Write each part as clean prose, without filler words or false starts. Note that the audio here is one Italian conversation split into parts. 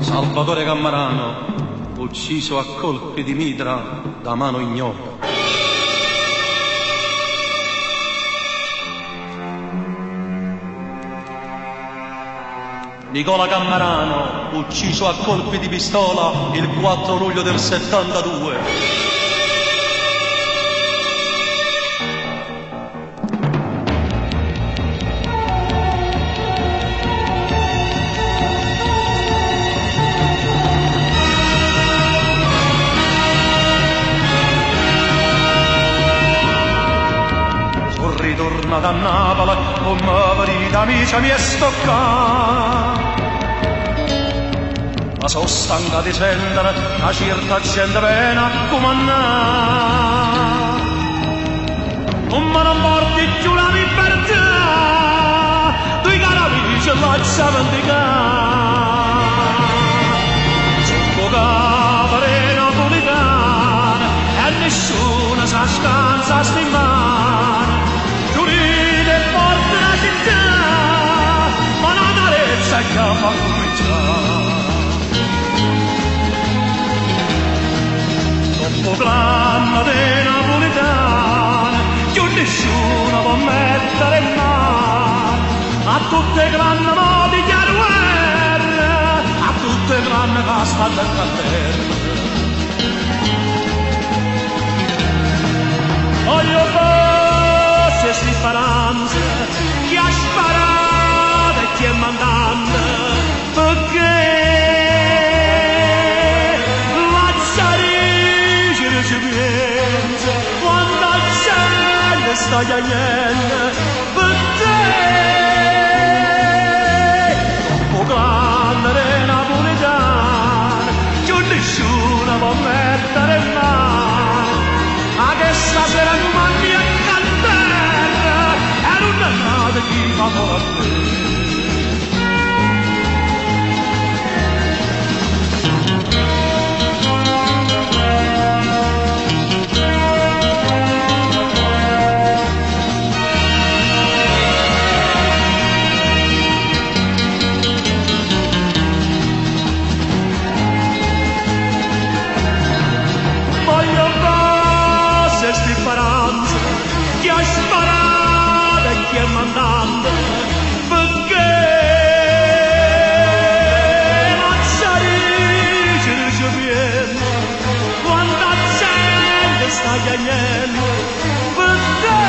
Salvatore Cammarano, ucciso a colpi di mitra da mano ignota. Nicola Cammarano, ucciso a colpi di pistola il 4 luglio del 72. Ritornata a Napoli con marito amici mi è stoccata, ma sono stanca di sentire una certa gente viene a comandare. Non me ne porti più la libertà, due carabinieri lascia vendicare. Sotto capre napoletana e nessuno sa scansa stimare. Che fa cominciare dopo clamma dei napoletani più nessuno può mettere in mano a tutte grandi modi di guerra, a tutte grandi casta del terra. Voglio forse sti speranze chi ha sparato e chi è mandando, perché la Ciarici recipienza quando al cielo sta chiagliendo per te. Dopo grande napoletano più nessuno può mettere in mano a che stasera comandi a cantare e non è nata chi fa fuori a te. Chi ha sparato e chi è mandando, perché la Ciarici recipiente quando la gente sta chiagliendo per te.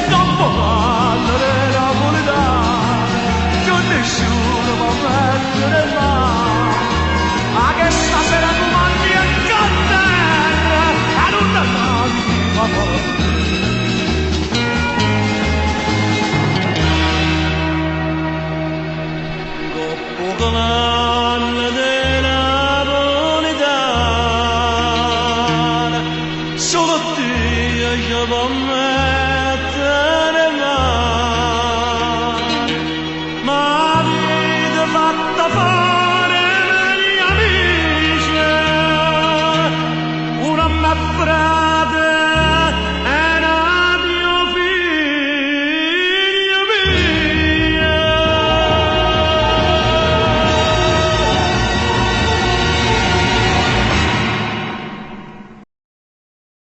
Dopo quando le napoletane più nessuno può mettere in mano a che stasera comandi e cantare e non andavi a morire. Dopo grande napoletana solo Dio ci può mettere